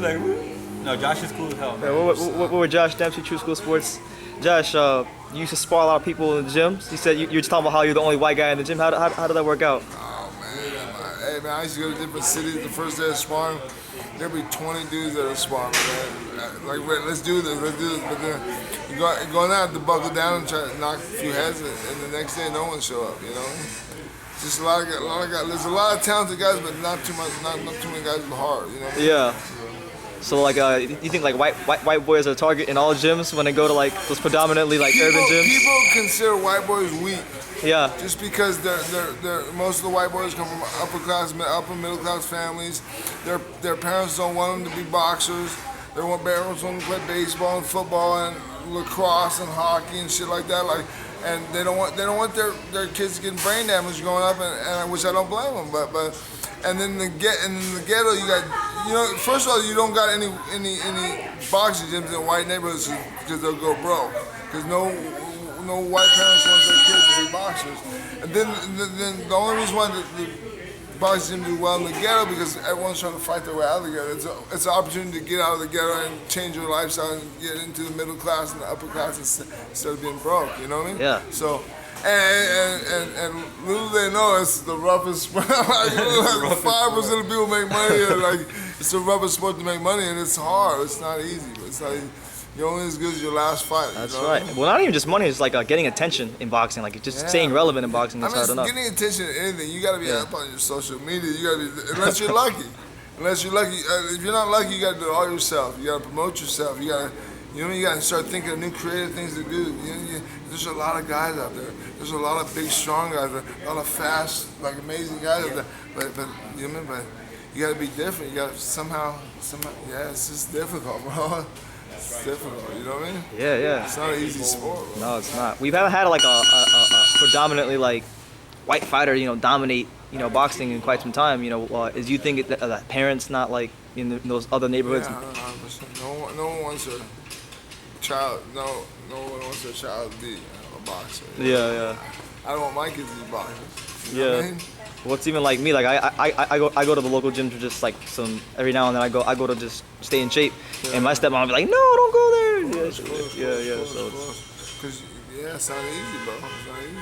like, no, Josh is cool as hell. Yeah, what were Josh Dempsey, True School Sports? Josh, you used to spar a lot of people in the gyms. You said you were just talking about how you're the only white guy in the gym. How did that work out? Oh man, hey man, I used to go to different cities. The first day of sparring, there'd be 20 dudes that are sparring, man. Like, let's do this. But then you go out to buckle down and try to knock a few heads, and the next day no one show up. You know, just a lot of guys. There's a lot of talented guys, but not too many guys with heart. You know. Yeah. So like, you think like white boys are a target in all gyms when they go to like those predominantly like urban gyms? People consider white boys weak. Yeah. Just because they're most of the white boys come from upper middle class families. Their parents don't want them to be boxers. Their parents want them to play baseball and football and lacrosse and hockey and shit like that. Like, and they don't want their kids getting brain damage growing up, and which I don't blame them. But and then in the ghetto you got, you know, first of all, you don't got any boxing gyms in white neighborhoods because they'll go broke. Because no white parents want their kids to be boxers. And then the only reason why the boxing gyms do well in the ghetto because everyone's trying to fight their way out of the ghetto. It's an opportunity to get out of the ghetto and change your lifestyle and get into the middle class and the upper class instead of being broke. You know what I mean? Yeah. So. And little they know it's the roughest sport. Like 5% of people make money, and like it's the roughest sport to make money, and it's hard. It's not easy, but it's not easy. You're only as good as your last fight. That's you know right. I mean? Well, not even just money. It's like getting attention in boxing. Like just staying relevant in boxing. That's hard enough. Getting attention to anything, you got to be up on your social media. You got to be, unless you're lucky. Unless you're lucky. If you're not lucky, you got to do it all yourself. You got to promote yourself. You got to. You know, you got to start thinking of new creative things to do. There's a lot of guys out there. There's a lot of big, strong guys. A lot of fast, like amazing guys out there. But you know, but you got to be different. You got to somehow. Yeah, it's just difficult, bro. It's difficult. You know what I mean? Yeah. It's not an easy sport, bro. No, it's not. We've haven't had like a predominantly like white fighter, you know, dominate, you know, boxing in quite some time. You know, is you think that parents not like in those other neighborhoods? Yeah, no one wants a child. No one wants their child to be a boxer. Yeah. I don't want my kids to be boxers. You know what I mean? Well, it's even like me. Like I go to the local gym to just like every now and then I go to just stay in shape, and my stepmom will be like, no, don't go there. Yeah. So it's not easy, bro. It's not easy.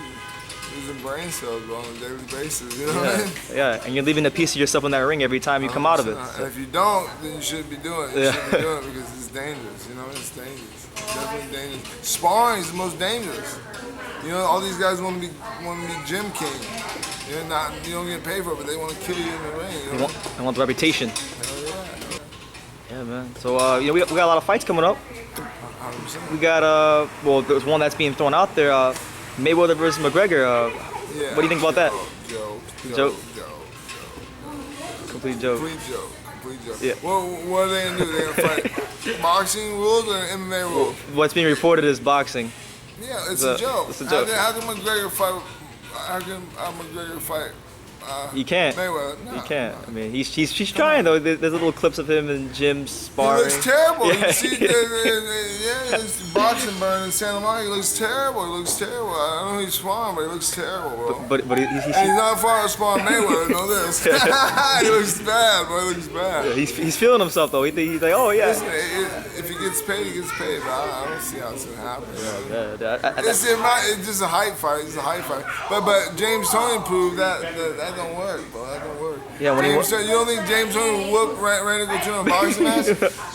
Losing brain cells, bro, on a daily basis. You know what I mean? Yeah, and you're leaving a piece of yourself in that ring every time you come out of it. And if you don't, then you shouldn't be doing it. You shouldn't be doing it because it's dangerous. You know, it's dangerous. It's definitely dangerous. Sparring is the most dangerous. You know, all these guys want to be gym king. You don't get paid for it, but they want to kill you in the ring. You know? They want the reputation. Hell yeah. Yeah, man. So we got a lot of fights coming up. 100%. We got there's one that's being thrown out there. Mayweather versus McGregor. What do you think about that? Joke. Complete joke. Yeah. What are they gonna do? They're gonna fight boxing rules or MMA rules? What's being reported is boxing. Yeah, it's a joke. It's a joke. How can McGregor fight? How can McGregor fight? He can't. Mayweather. No. He can't. I mean, he's trying though. There's little clips of him in gym sparring. He looks terrible. Yeah. You see, this boxing burn in Santa Monica. He looks terrible. I don't know who he's sparring, but he looks terrible, bro. But he's not far to sparring Mayweather. Know this. He looks bad, bro. He looks bad. Yeah, he's feeling himself though. He's like, oh yeah. Listen, if he gets paid, he gets paid. But I don't see how it's gonna happen. It's just a hype fight. It's a hype fight. But James Toney proved that don't work, bro. That don't work. Yeah, you don't think James Toney whooped Randy Couture in a boxing match?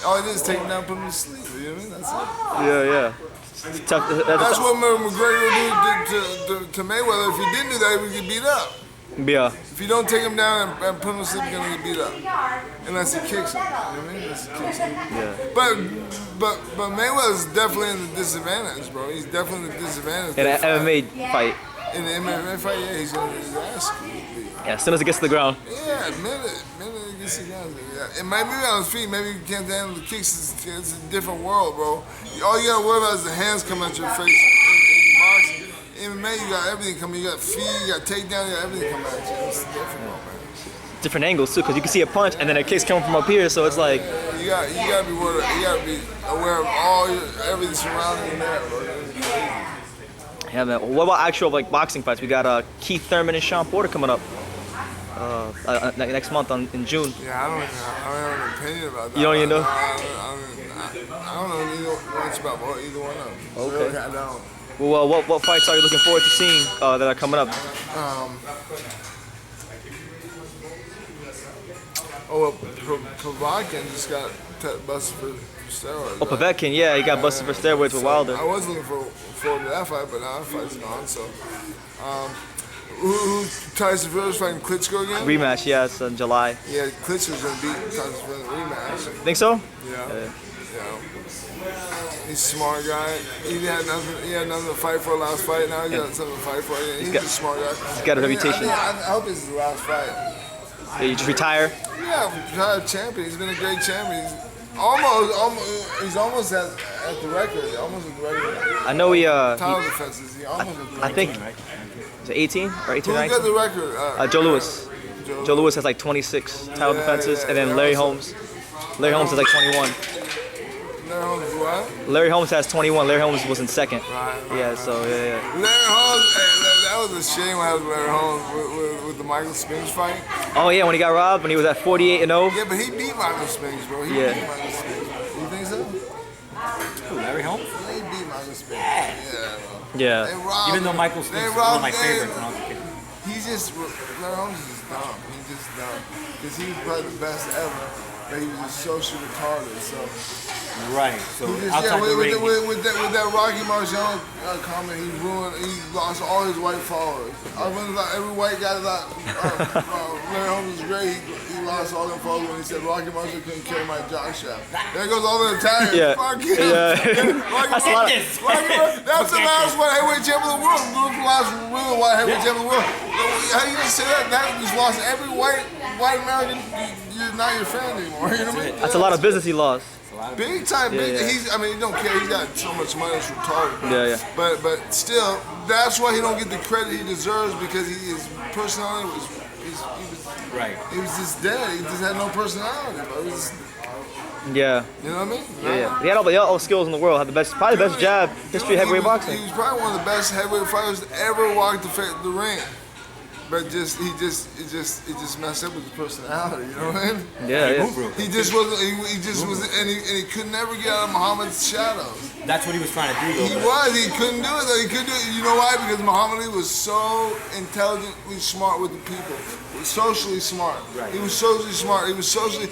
All he did is take him down, put him to sleep. You know what I mean? That's it. Yeah. Tough. That's what McGregor did to Mayweather. If he didn't do that, he would get beat up. Yeah. If you don't take him down and put him to sleep, he's gonna get beat up. Unless he kicks him. You know what I mean? Unless he kicks him. Yeah. But Mayweather's definitely in the disadvantage, bro. He's definitely in the disadvantage. In an MMA fight. In the MMA fight, yeah, he's gonna get his ass beat. Yeah, as soon as it gets to the ground. Yeah, minute it gets to the ground. Yeah. It might be on his feet. Maybe you can't handle the kicks. It's a different world, bro. All you gotta worry about is the hands coming at your face. In boxing, MMA, you got everything coming. You got feet, you got takedown, you got everything coming at you. It's different, man. Different angles too, because you can see a punch and then a kick's coming from up here, so it's like. You gotta be worried. You gotta be aware of everything surrounding you there, bro. Yeah, man. What about actual like boxing fights? We got Keith Thurman and Sean Porter coming up. next month in June. Yeah, I don't have an opinion about that. You don't even know? I don't know much about either one of them. Okay. Really, I don't. Well, what fights are you looking forward to seeing that are coming up? Golovkin just got busted for steroids. Oh, Povetkin, yeah, he got busted for steroids with Wilder. I was looking forward to that fight, but now that fight's gone. So, who Tyson Fury's fighting Klitschko again? Rematch, yeah, it's in July. Yeah, Klitschko's gonna beat Tyson Fury in the rematch. Think so? Yeah. He's a smart guy. He had nothing to fight for last fight. Now he got something to fight for. He's a smart guy. He's got a reputation. I hope this is the last fight. Yeah, you just retire? Yeah, retired champion. He's been a great champion. He's almost at the record. Almost at the record. I know he Title defenses. He almost at the record. I think, is it 18 or 18 Who 19? got the record? Joe Louis. Joe Louis has like 26 title defenses, and then Larry Holmes. Larry Holmes has like 21. Larry Holmes what? Larry Holmes has 21. Larry Holmes was in second. Right. Yeah, so yeah. Larry Holmes, that was a shame what happened to Larry Holmes with the Michael Spinks fight. Oh yeah, when he got robbed, when he was at 48-0. Yeah, but he beat Michael Spinks, bro. He beat Michael Spinks. You think so? Who, Larry Holmes? He beat Michael Spinks. Yeah, bro. Yeah. They robbed Even though him. Michael Spinks is one of my favorites when I was a kid. He's just, Larry Holmes is just dumb. He's just dumb. Because he was probably the best ever, but he was just socially retarded, so. Right, so He just, outside the ring. with that Rocky Marciano comment, he lost all his white followers. I remember every white guy thought Larry Holmes was great. He lost all them followers when he said Rocky Marciano couldn't carry my jock strap. There goes all the Italians. Yeah. Fuck him. Yeah. That's a lot of, That's the last one heavyweight champion of the world. That's the last real white heavyweight champion of the world. How you just say that? That just lost every white American. You're not your fan anymore. You know what I mean? that's a lot of business he lost. Big time, big. Yeah. He don't care. He got so much money, it's retarded. Yeah. But still, that's why he don't get the credit he deserves because his personality Right. he was just dead. He just had no personality. Bro. He was, Yeah. you know what I mean? Yeah. He had all the skills in the world. Had probably the best jab history of heavyweight boxing. He was probably one of the best heavyweight fighters to ever walk the ring. But he just messed up with his personality, you know what I mean? Yeah. He just wasn't, and he could never get out of Muhammad's shadows. That's what he was trying to do, though. He couldn't do it though. He couldn't do it. You know why? Because Muhammad Ali was so intelligently smart with the people. Socially smart. Right. He was socially smart. He was socially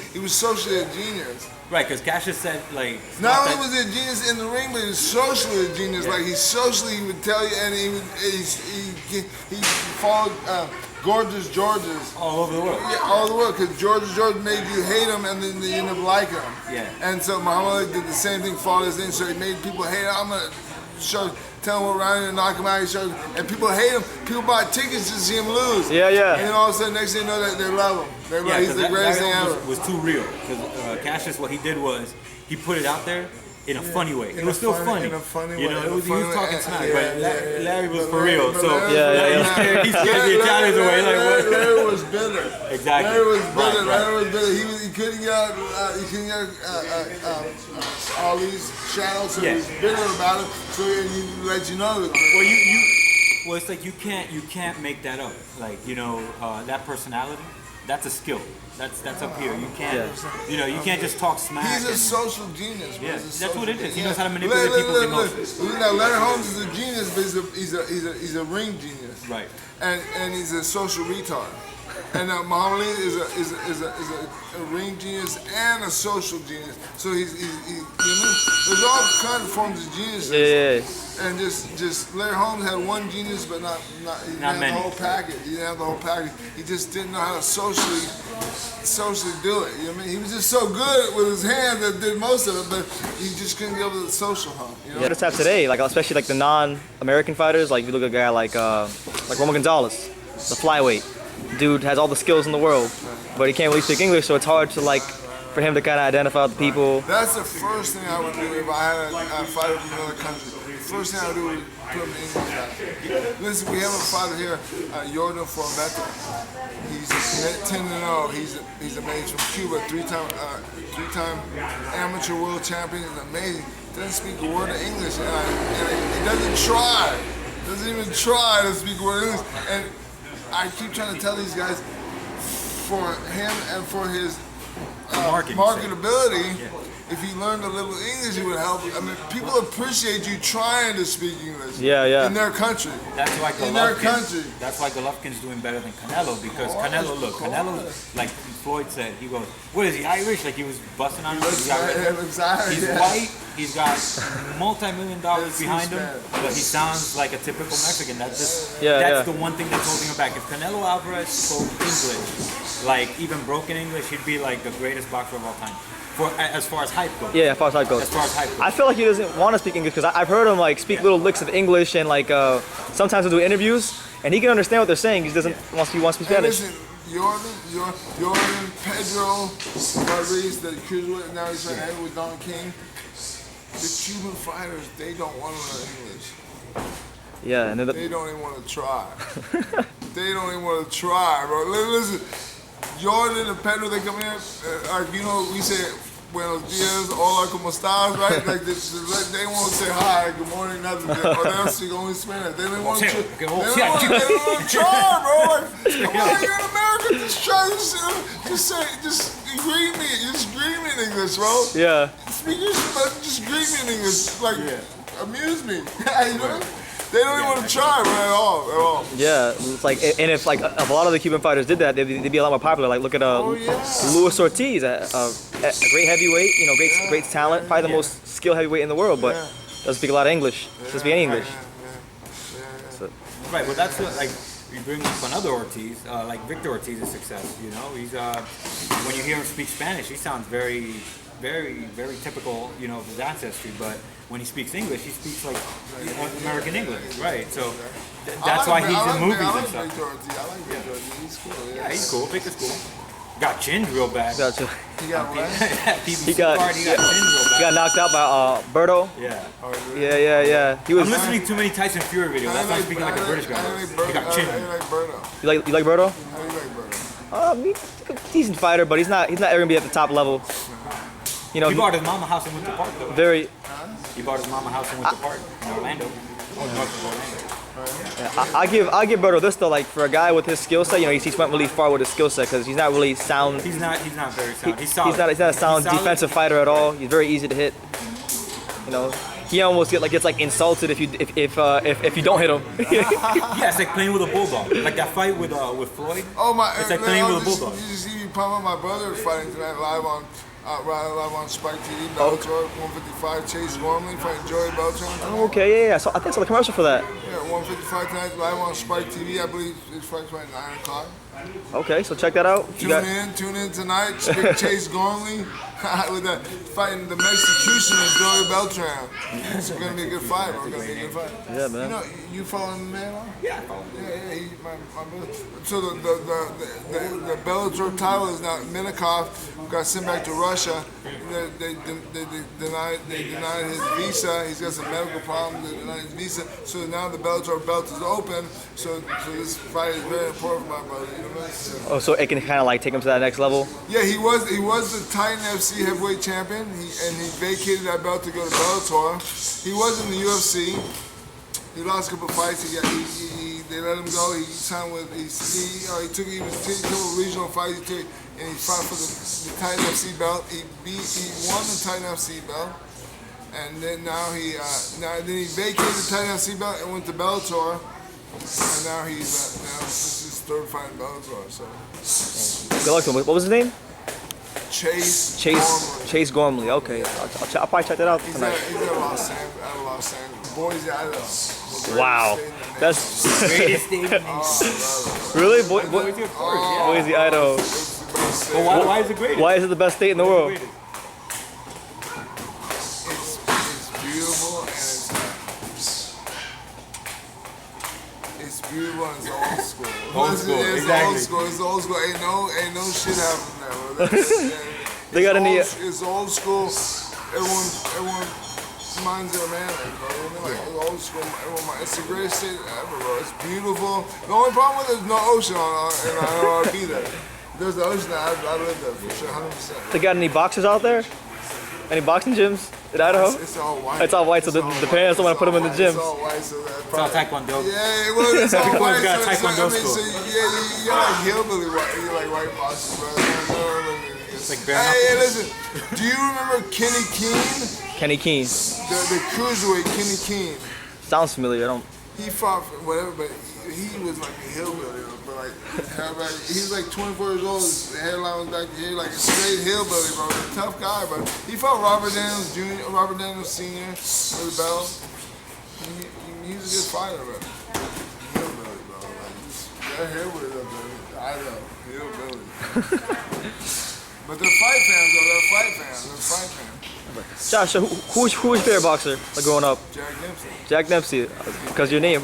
a genius. Right, because Cassius said, like... Not only was he a genius in the ring, but he was socially a genius. Like, he would tell you, and he followed Gorgeous Georges. All over the world. Yeah, all over the world, because Gorgeous George made you hate him, and then you end up liking him. Yeah. And so Muhammad Ali did the same thing, followed his thing, so he made people hate him. I'm going to tell him what round and knock him out. And people hate him. People buy tickets to see him lose. Yeah. And then all of a sudden, next thing you know, they love him. He's the greatest thing ever. Was too real. Because Cassius, what he did was, he put it out there in a funny way. It was still funny. In a funny way. You know, he was talking smack, but Larry was But for real. So Yeah. he scared the Italians away. Like, what? Larry was bitter. Exactly. Larry was bitter. Right. Larry was bitter. He couldn't get out. He couldn't get all these shadows. So he was bitter about it. So he let you know. Well, it's like you can't make that up. Like, you know, that personality, that's a skill. That's up here. You can't, you know, you can't just talk smack. He's a social genius. Yeah, that's what it is. He knows how to manipulate people's emotions. Now, Larry Holmes is a genius, but he's a ring genius. Right. And he's a social retard. And Muhammad Ali is a ring genius and a social genius. So he's you know, there's all kinds of forms of geniuses. Yeah. And just Larry Holmes had one genius, but not he didn't have many. the whole package. He didn't have the whole package. He just didn't know how to socially do it. You know what I mean? He was just so good with his hand that did most of it, but he just couldn't get over the social hump. You know? Yeah, this have today, like especially like the non-American fighters, like if you look at a guy like Roman Gonzalez, the flyweight. Dude has all the skills in the world, but he can't really speak English, so it's hard to for him to kind of identify the people. That's the first thing I would do if I had a fighter from another country. The first thing I would do would put him in English. Listen, we have a fighter here, Jordan Formetta. He's 10-0. He's amazing, from Cuba, three-time amateur world champion. He's amazing. Doesn't speak a word of English, and he doesn't try. Doesn't even try to speak a word of English. And I keep trying to tell these guys, for him and for his Marketing marketability. Yeah. If he learned a little English, it would help. I mean, people appreciate you trying to speak English. Yeah. In their country. That's why In their country. That's why Golovkin's doing better than Canelo, because Canelo, like Floyd said, he goes, what is he, Irish? Like he was busting on him. He's white. He's got multi-million dollars behind him, but he sounds like a typical Mexican. That's the one thing that's holding him back. If Canelo Alvarez spoke English, like even broken English, he'd be like the greatest boxer of all time. As far as hype goes. Yeah, as far as hype goes. I feel like he doesn't want to speak English because I've heard him like speak little licks of English and like sometimes he'll do interviews and he can understand what they're saying. He doesn't want to speak Spanish. Listen, Jordan, Pedro, Rodriguez, the cruiserweight, and now he's fighting with Don King. The Cuban fighters, they don't want to learn English. Yeah, and they don't even want to try. They don't even want to try, bro. Listen. Jordan and Pedro, they come in, like, you know, we say buenos dias, hola, como estás, right? Like, they won't say hi, good morning, nothing. Or they'll speak only Spanish. They don't want to try, bro. Like, come on, you're in America, just try, just greet me, in English, bro. Yeah. Speak English, just greet me in English, like, amuse me, you know? They don't even want to try, man, at all. Yeah, it's like, and if like if a lot of the Cuban fighters did that, they'd be a lot more popular. Like look at Luis Ortiz, a great heavyweight, you know, great talent, probably the most skilled heavyweight in the world, but doesn't speak a lot of English. Doesn't speak any English. So. Right, well that's like you bring up another Ortiz, like Victor Ortiz's success. You know, he's when you hear him speak Spanish, he sounds very, very typical, you know, of his ancestry, but when he speaks English, he speaks like American English, right? So that's why he's in movies and stuff. I like Victor Ortiz. He's cool. Yeah, he's cool. Victor's cool. Got chinned real bad. He got what? He got chinned real bad. He got knocked out by Berto. Yeah. Yeah. He was. I'm listening to too many Tyson Fury videos. That's why I'm speaking like a British guy. He got chinned. I like Berto. You like Berto? I like Berto. Decent fighter, but he's not ever gonna be at the top level. You know, he bought his mama house in Winter Park though. Very. He bought his mama house in Winter Park in Orlando. North of Orlando. Yeah, I give Berto this though, like for a guy with his skill set, you know, he's went really far with his skill set because he's not really sound. He's not very sound. He's solid. He's not a sound defensive fighter at all. He's very easy to hit. You know, he almost gets like insulted if you don't hit him. Yeah, it's like playing with a bulldog. Like that fight with Floyd. Oh my! It's like playing with a bulldog. You see me pumping my brother fighting tonight live on Spike TV, Bellator 155, Chase Gormley fighting Joey Beltran. Okay, yeah. So I think it's a commercial for that. Yeah, 155 tonight live on Spike TV. I believe his fight's right at 9 o'clock. Okay, so check that out. Tune in tonight. Chase Gormley with that fighting the Mexican of Joey Beltran. It's gonna be a good fight, bro. Yeah, man. You know, you following the man? Yeah, I follow him. Yeah, he's my brother. So the Bellator title is now Minakov got sent back to Russia. They denied his visa. He's got some medical problems. They denied his visa. So now the Bellator belt is open. So this fight is very important for my brother. You know what I'm saying? Oh, so it can kind of like take him to that next level. Yeah, he was the Titan FC heavyweight champion. He vacated that belt to go to Bellator. He was in the UFC. He lost a couple of fights. They let him go. He signed with. He took a couple regional fights. And he fought for the Titan FC belt. He won the Titan FC belt. And then now he vacated the Titan FC belt and went to Bellator. And now this is his third fight in Bellator. So. Good luck to him. What was his name? Chase Gormley. Okay, I'll probably check that out tonight. He's at Los Angeles. Boise, Idaho. Wow, that's the greatest state in the really Boise, Idaho. Well, why is it great? Why is it the best state in the world? It's beautiful and it's beautiful and it's old school. It's old school. Ain't no shit happening there. They got any? It's old school. Everyone minds their manners, bro. Like old school. It's the greatest state ever, bro. It's beautiful. The only problem with it is no ocean and I don't want to be there. If there's the ocean, I'd live there for sure, 100%. They got any boxers out there? Any boxing gyms? In Idaho? It's all white. It's all white, so the parents don't want to put them in the gym. It's all white, so that It's all Taekwondo. yeah, well, it's all white. got So Taekwondo school. so you're like hillbilly white. You're like white boxers, bro. It's like bare Hey, listen. Do you remember Kenny Keene? Kenny Keene. The cruiserweight Kenny Keene. Sounds familiar. I don't. He fought for whatever, but he was like a hillbilly. But like, he was like 24 years old. His hairline was back here, like a straight hillbilly, bro. A tough guy, bro. He fought Robert Daniels Jr., Robert Daniels Sr. for the belt. He was a good fighter, bro. Hillbilly, bro. Like, they're hillbilly, bro. I know, hillbilly. But they're fight fans, though. They're fight fans. Josh, so who's your favorite boxer like growing up? Jack Dempsey. Jack Dempsey, because your name,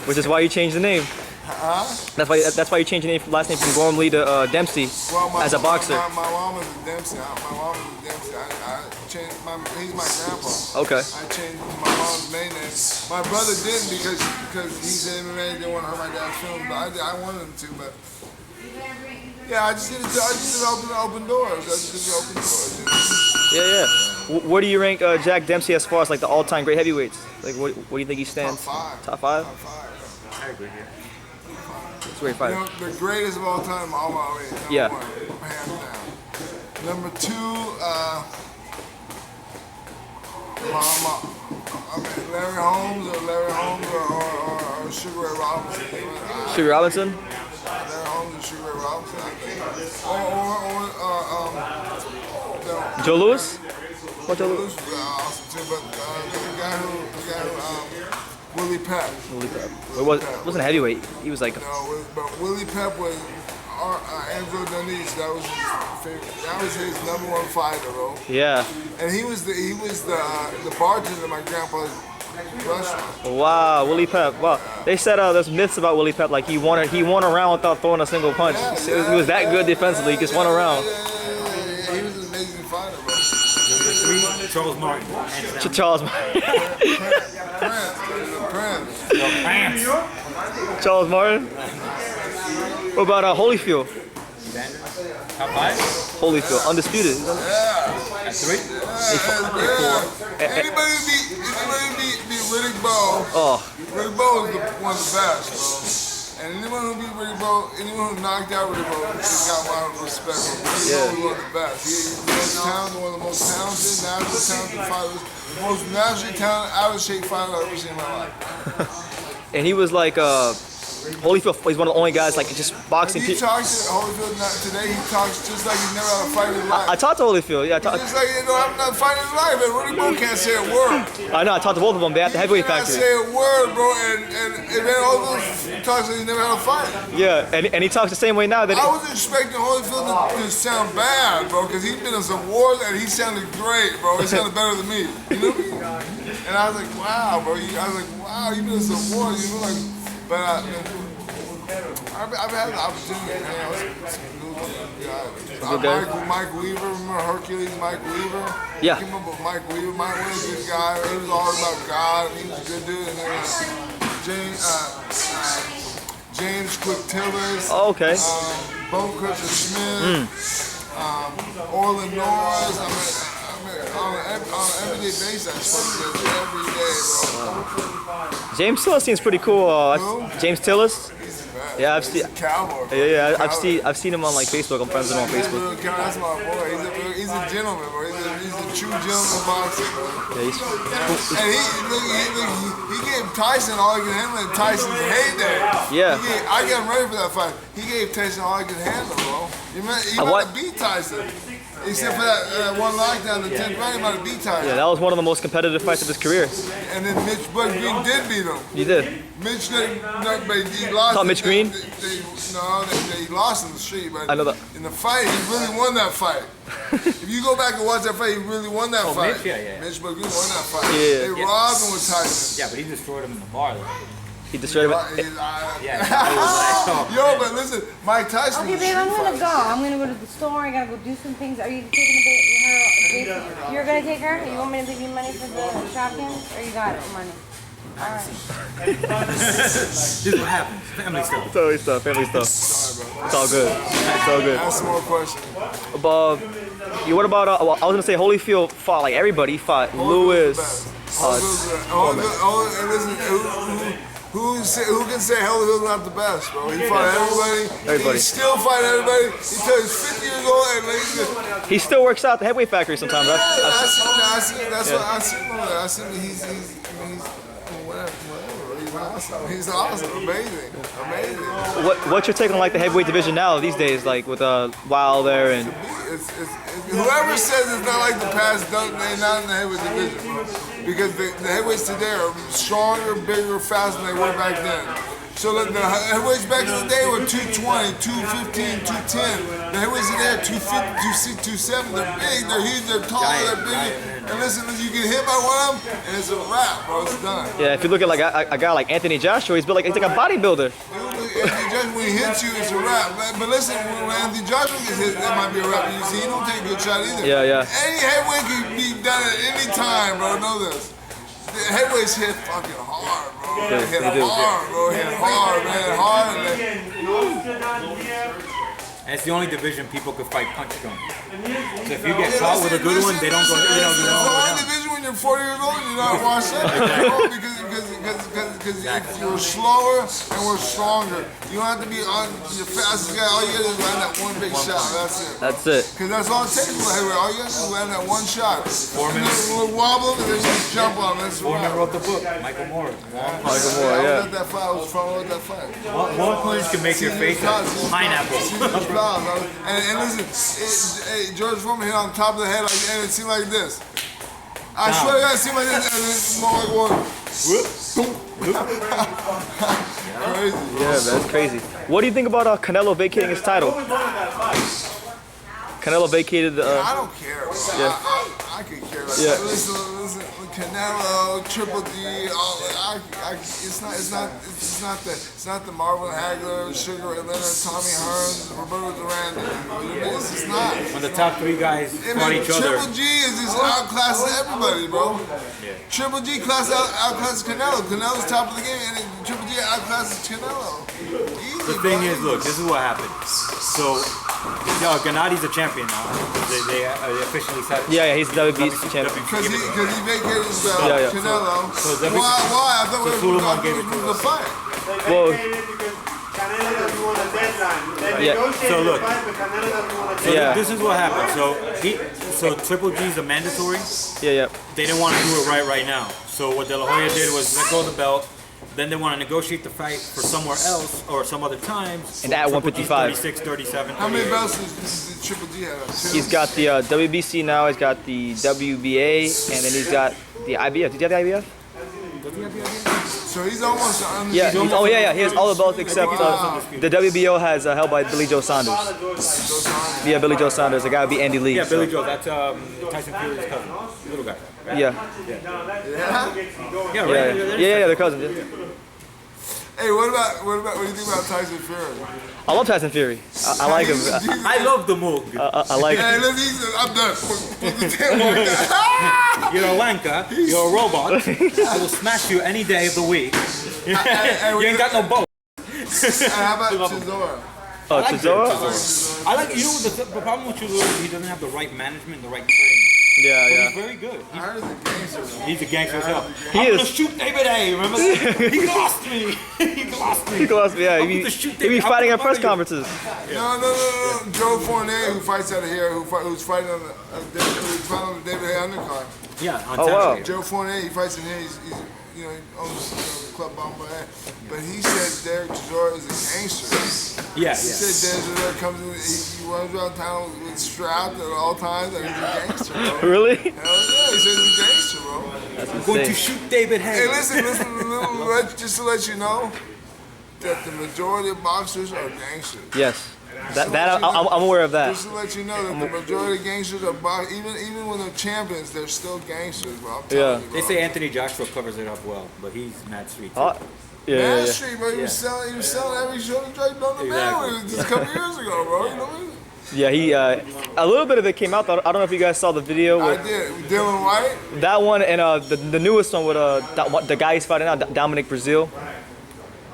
which is why you changed the name. Huh? That's why you changed your name, last name from Gormley to Dempsey as a boxer. My mom was a Dempsey. My mom was a Dempsey. I changed he's my grandpa. Okay. I changed my mom's main name. My brother didn't because he's in MMA. Didn't want to hurt my dad's film, but I wanted him to. But yeah, I just did open doors. Yeah. Where do you rank Jack Dempsey as far as like the all-time great heavyweights? Like, what do you think he stands? Top 5. Top 5? Top 5. I agree here. It's a great fighter. You know, the greatest of all time, Muhammad Ali. Yeah. Number 1, hands down. Number 2, Larry Holmes or Sugar Ray Robinson. Sugar Robinson? Larry Holmes and Sugar Ray Robinson. Joe Louis? What Joe Louis? Awesome too, but the guy who Willie Pep. Willie Pep. Wasn't a heavyweight. He was like. No, but Willie Pep was Andrew Denise. That was his favorite. That was his #1 fighter, bro. Yeah. And he was the bartender at my grandpa's restaurant. Wow, Willie Pep. Wow. They said there's myths about Willie Pep. Like he won a round without throwing a single punch. He was that good defensively. He just won a round. Yeah. He was an amazing fighter, bro. Number 3, Charles Martin. Charles Martin. Prince. Charles Martin. What about Holyfield? Top 5? Holyfield, undisputed. At 3? Anybody beat Riddick Bowe? Oh, Riddick Bowe is one of the best, bro. And anyone who beat Riddick Bowe, anyone who knocked out Riddick Bowe, just got my respect. Riddick Bowe was one of the best. He's one of the most talented, naturally talented fighters, the most naturally talented, out of shape fighter I've ever seen in my life. and he was like Holyfield. He's one of the only guys like just boxing. He talks to Holyfield today. He talks just like he's never had a fight in his life. I talked to Holyfield. Yeah, Just like he don't have another fight in his life, and Riddick Bowe can't say a word. I know. I talked to both of them. They at the heavyweight Can't factory. say a word, bro, and then Holyfield talks like he's never had a fight. Yeah, and he talks the same way now. That I was expecting Holyfield to sound bad, bro, because he's been in some wars and he sounded great, bro. He sounded better than me. You know what I mean? And I was like, wow, bro. You've been in some wars. You know, like, but I've had the opportunity to hang out with some good guys. Mike Weaver, remember Hercules, Mike Weaver? Yeah. I remember Mike Weaver. Mike was a good guy. He was all about God. He was a good dude. And then James Quick Tillers. Oh, okay. Bone Crusher Smith. Orland Norris. On an everyday basis, I spoke to this every day, bro. James Tillis seems pretty cool. James Tillis. Yeah, I've seen. Cowboy. Yeah, I've seen him on like Facebook. I'm friends with him on Facebook. That's my boy. He's a gentleman, bro. He's a true gentleman boxer, bro. Yeah, And he gave Tyson all he could handle in Tyson's heyday. Yeah. I got him ready for that fight. He gave Tyson all he could handle, bro. He might have beat Tyson. Except for that one lockdown, the 10th round, he might have beat Tyson. Yeah, that was one of the most competitive fights of his career. And then Mitch Bud Green did beat him. He did. Mitch he lost. Called Mitch Green? He lost in the street, but I know that. in the fight, he really won that fight. If you go back and watch that fight, he really won that fight. Mitch, yeah. Mitch Bud Green won that fight. Yeah. They robbed him with Tyson. Yeah, but he destroyed him in the bar, though. He destroyed him. Yeah, he was like, oh. Yo, but listen, Mike Tyson. Okay, babe, I'm gonna go. I'm gonna go to the store. I gotta go do some things. Are you taking her? You're gonna take her? You want me to give you money for the shopping, or you got money? All right. This is what happens. Family stuff. Family stuff. Sorry, bro. It's all good. It's all good. Ask some more questions. But What about? I was gonna say Holyfield fought like everybody. He fought Lewis. And listen, who can say Holyfield's not the best, bro? He fought everybody. He still fight everybody. Until he's 50 years old and he still works out at the heavyweight factory sometimes. I see him. He's whatever. He's awesome. He's awesome. Amazing. What's your take on like the heavyweight division now these days, like with Wilder and? Whoever says it's not like the past, they're not in the heavyweight division, bro. Because the heavyweights today are stronger, bigger, faster than they were back then. So the heavyweights back in the day were 220, 215, 210. The heavyweights today are 250, 270. They're big, they're huge, they're tall, they're big. And listen, you get hit by one of them, and it's a wrap, bro. It's done. Yeah, if you look at like a guy like Anthony Joshua, he's like a bodybuilder. Anthony Joshua, when he hits you, it's a wrap. But listen, when Anthony Joshua gets hit, that might be a wrap. You see, he don't take a good shot either. Yeah. Any heavyweight can be done at any time, bro. Know this. The heavyweights hit fucking hard, bro. They hit hard, bro. Hit hard, man. Hard. And it's the only division people could fight punch from. So if you get caught with a good one, they don't go. They don't go down. It's the only division when you're 40 years old and you're not washed up. Because you're slower and we're stronger. You don't have to be on the fastest guy. All you got to do is land that one big shot. That's it. That's it. Because that's all it takes for the heavyweight. All you got to do is land that one shot. Foreman. We'll wobble and then just jump on him. Foreman wrote the book. Michael Moore. I was at that fight. I was front that fight. One punch can make your face pineapple. And listen, George Foreman hit on top of the head and it seemed like this. I swear to God, it seemed like this, and it's more like one. Crazy. Yeah, that's crazy. What do you think about Canelo vacating his title? Canelo vacated the. I don't care. Yeah. I could care. Listen, Canelo, Triple D. It's not the Marvin Hagler, Sugar Ray Leonard, Tommy Hearns, Roberto Duran. It's just not. When the top three guys fought each other. Triple G is just outclassing everybody, bro. Yeah. Triple G outclasses Canelo. Canelo's top of the game, and Triple G outclasses Canelo. Easy, the thing is, look, this is what happened. So, Gennady's a champion now. They officially said. Yeah, he's the WBC champion. Because he vacated his belt. Canelo. So why? I thought we were going to the fight. Well, So look. This is what happened. So Triple G's a mandatory. Yeah. They didn't want to do it right now. So what De La Hoya did was let go of the belt. Then they want to negotiate the fight for somewhere else or some other times. And at 155. 36, 37. How many belts does Triple G have? He's got the WBC now, he's got the WBA, and then he's got the IBF. Did you have the IBF? So he's almost on. Yeah. He has all the belts except the WBO has held by Billy Joe Saunders. Yeah, Billy Joe Saunders. The guy would be Andy Lee. Yeah, Billy Joe. That's Tyson Fury's cousin, little guy. Right? Yeah. Yeah, they're cousins. Yeah. Hey, what do you think about Tyson Fury? I love Tyson Fury. I like him. I love the move. I like him. Hey, I'm done. You're a wanker. You're a robot. I will smash you any day of the week. You ain't got no boat. How about Chisora? Chisora? I like, you know, the problem with Chisora is he doesn't have the right management, the right training. Yeah. He's very good. I heard he's a gangster. He's a gangster as hell. I'm gonna shoot David A. Remember? He lost me. He lost me. Yeah. He be fighting at press conferences. No. Joe Fournier, who fights out of here, who's fighting on the David A. undercard. Yeah. On wow. Joe Fournier, he fights in here. He's he owns Club Bomba, but he said Derek Chisora is a gangster. Yeah. He said Derek Chisora comes in, he runs around town with strapped at all times, and he's a gangster, bro. Really? Hell yeah, he says he's a gangster, bro. That's I'm going to shoot David Hay. Hey, listen, just to let you know that the majority of boxers are gangsters. Yes. I'm aware of that. Just to let you know that the majority of gangsters are even when they're champions, they're still gangsters, bro. I'm telling you, bro. They say Anthony Joshua covers it up well, but he's mad street. Mad Street, bro. He was selling every show to Drake on the man just a couple years ago, bro. You know what I mean? Yeah, he a little bit of it came out. I don't know if you guys saw the video. I did. Dylan White. That one and the newest one with the guy he's fighting now, Dominic Brazil.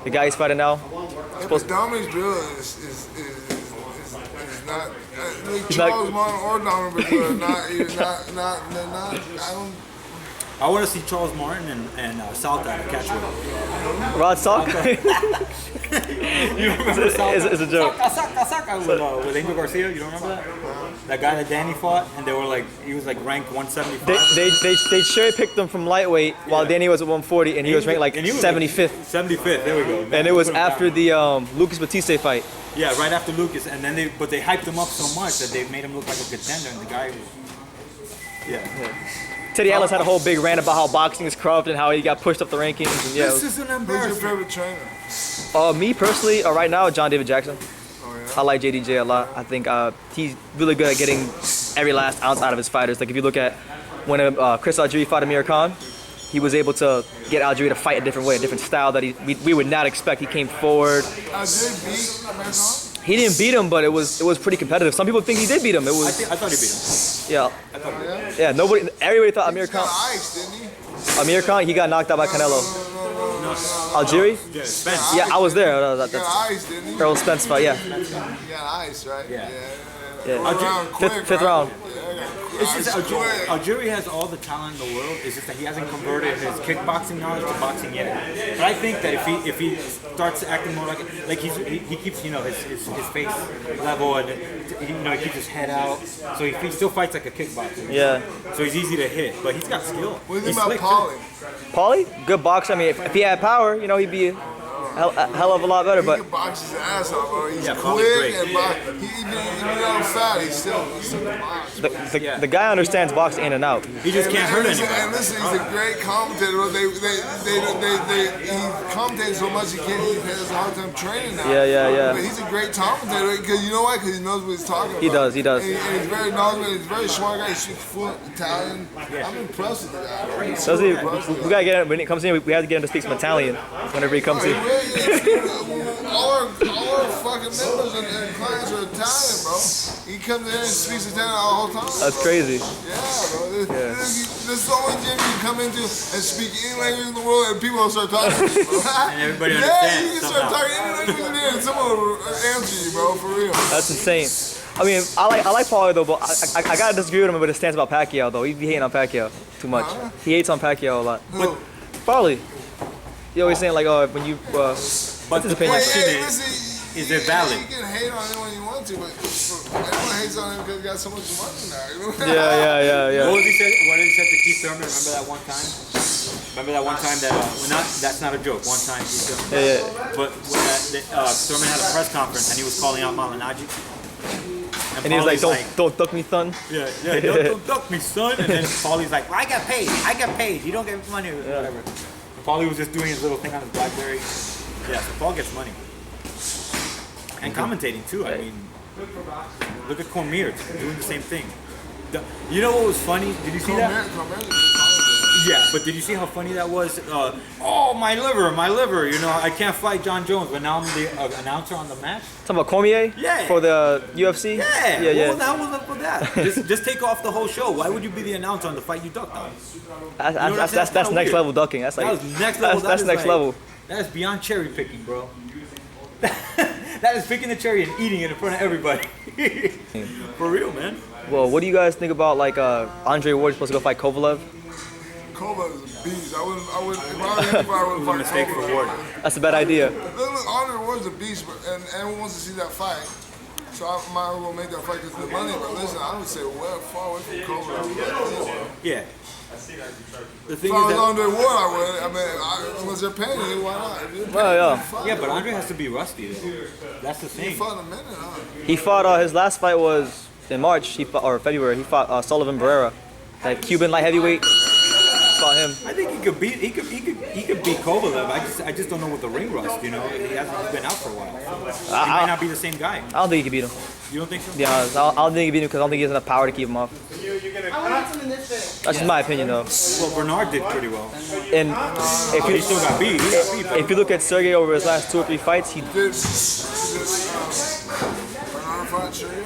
The guy he's fighting now. Dominic Brazil is not. Like Charles Martin or Donald McGregor, not. I don't. I want to see Charles Martin and Salta catch one. Rod Salk? You remember Salta? It's a joke. Saka with Angel Garcia. You don't remember that? That guy that Danny fought, and they were like, he was like ranked 175. They cherry picked him from lightweight while Danny was at 140, and he was ranked like 75th. 75th. There we go. Man, and it was after the Lucas Batiste fight. Yeah, right after Lucas, and then they hyped him up so much that they made him look like a contender, and the guy was, yeah. Teddy Atlas had a whole big rant about how boxing is corrupt and how he got pushed up the rankings. And yeah, this is an embarrassment. Who's your favorite trainer? Me personally, right now, John David Jackson. Oh, yeah? I like JDJ a lot. I think he's really good at getting every last ounce out of his fighters. Like if you look at when Chris Algieri fought Amir Khan, he was able to get Algieri to fight a different way, a different style that we would not expect. He came forward. Algieri beat Amir Khan? He didn't beat him, but it was pretty competitive. Some people think he did beat him. It was. I thought he beat him. Yeah. Yeah. Everybody thought Amir Khan. Ice, didn't he? Amir Khan, he got knocked out by Canelo. Algieri? Yeah, Spence. Yeah, I was there. He got ice, didn't he? Earl Spence fight. Yeah. He got ice, right? Yeah. Fifth round. It's just Algieri has all the talent in the world. It's just that he hasn't converted his kickboxing knowledge to boxing yet. But I think that if he starts acting more like he keeps his face level and he keeps his head out, so he still fights like a kickboxer. Yeah. So he's easy to hit, but he's got skill. What do you think about Paulie? Good boxer. I mean, if he had power, he'd be a hell of a lot better. He But can box his ass off, bro. He's Paulie's quick great. and even though fat, he's still can box. the guy understands boxing in and out. He just can't hurt listen, anybody. And listen, he's a great commentator. He commentates so much he has a hard time training now. Yeah. But he's a great commentator because you know why? Because he knows what he's talking about. He does. And he's very knowledgeable. He's a very smart guy. He speaks fluent Italian. I'm impressed with that. Does he? We gotta get when it comes in. We have to get him to speak some Italian whenever he comes in. All our fucking members and clients are Italian, bro. He comes in and speaks Italian the whole time. That's crazy. Yeah, bro. This is the only gym you can come into and speak any language in the world and people will start talking to you, bro. And everybody Yeah, understands you can start somehow. talking any language in there and someone will answer you, bro, for real. That's insane. I mean, I like Paulie though, but I gotta disagree with him with his stance about Pacquiao though. He be hating on Pacquiao too much. He hates on Pacquiao a lot. Who? Paulie, he always saying like, when you. But the opinion. question is it valid? You can hate on anyone you want to, but everyone hates on him because he got so much money now. You know? Yeah. What did he say to Keith Thurman? Remember that one time? Remember that one time that that's not a joke. One time Keith Thurman. Yeah. But Thurman had a press conference and he was calling out Malignaggi. And he was like, don't duck me, son. Yeah, don't duck me, son. And then Paulie's like, well, I get paid. You don't get money or whatever. And Paulie was just doing his little thing on his BlackBerry. Yeah, so Paul gets money. And commentating too. I mean, look at Cormier doing the same thing. You know what was funny? Did you see that? Yeah, but did you see how funny that was? Oh, my liver. I can't fight John Jones, but now I'm the announcer on the match. Talking about Cormier? Yeah. For the UFC? Yeah. What the hell was up with that? just take off the whole show. Why would you be the announcer on the fight you ducked on? That's next weird. level ducking. That's like That was next level. That's next level. That is beyond cherry picking, bro. That is picking the cherry and eating it in front of everybody. For real, man. Well, what do you guys think about like Andre Ward's supposed to go fight Kovalev? Kovalev is a beast. I wouldn't. If I were him, I wouldn't fight Mistake for Ward. That's a bad idea. Look, Andre Ward's a beast, and everyone wants to see that fight. So I might as well make that fight because of the money. But listen, I would say far away from Kovalev. Yeah. The thing If I was is that, Andre Ward, I would. I mean, unless they're paying you, why not? If you're paying, Well, yeah, but Andre has to be rusty though. That's the He thing. fought in a minute, huh? He fought. His last fight was in March. Or February. He fought Sullivan Barrera, that Cuban light heavyweight. Fought him. I think he could beat Kovalev. I just don't know with the ring rust. He's been out for a while. So he might not be the same guy. I don't think he can beat him. You don't think so? To be honest, I don't think he can beat him because I don't think he has enough power to keep him off. I want some in this thing. That's just my opinion, though. Well, Bernard did pretty well. And But he still got beat. if you look at Sergey over his last 2 or 3 fights, he Bernard fought Sergey?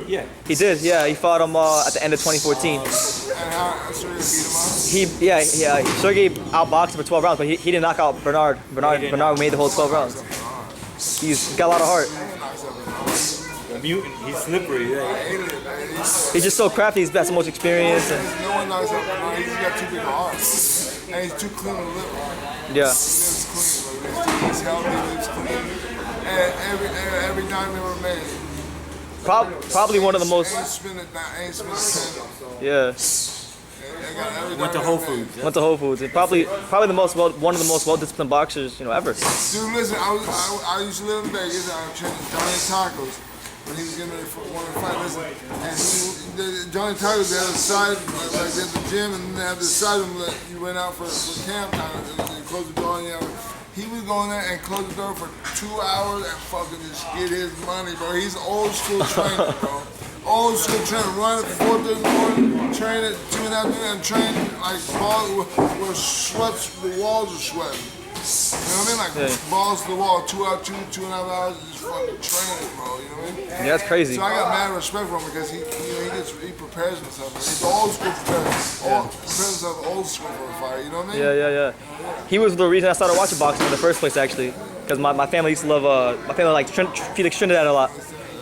Yeah. He did, yeah. He fought him at the end of 2014. And how Sergey beat him up? Sergey outboxed him for 12 rounds, but he didn't knock out Bernard. Bernard made the whole 12 rounds. He's got a lot of heart. mutant. He's slippery. Yeah. I hated it, man. He's just so crafty. He's got so much experience. And, No one knows that, but he's got too big a heart. And he's too clean to live with. yeah. He lives clean, bro. He's healthy, he lives clean. And every dime ever made. Probably one of the most. Ain't spending penny. Yeah. Went to Whole Foods. Yeah. Went to Whole Foods. And probably the most one of the most well-disciplined boxers ever. Dude, listen, I used to live in Vegas. I was training Johnny Tacos when he was getting ready for one of the fight. Listen, and Johnny Tacos, they had a side, like they had the gym, and then they had the side room that you went out for camp time, and you close the door, and you have, he was going there and close the door for 2 hours and fucking just get his money, bro. He's old school trainer, bro. Old school trainer, run at 4:30 in the morning, train at 2 in the afternoon, and train like balls where sweats, the walls are sweating. You know what I mean? Like balls to the wall, 2 hours, 2.5 hours, just fucking training, bro. You know what I mean? Yeah, that's crazy. So I got mad respect for him because he prepares himself. He's old school prepares himself old school for a fight. You know what I mean? Yeah. He was the reason I started watching boxing in the first place, actually, because my family used to love my family liked Felix Trinidad a lot,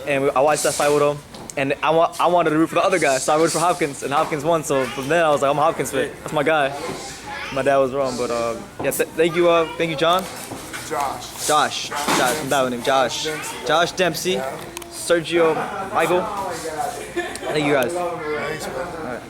and I watched that fight with him. And I wanted to root for the other guy, so I rooted for Hopkins, and Hopkins won. So from then I was like, I'm a Hopkins fan. That's my guy. My dad was wrong, but yeah. Thank you, John. Josh. I'm bad with him. Josh Dempsey. Sergio Michael. Thank you guys. Thanks, man. All right.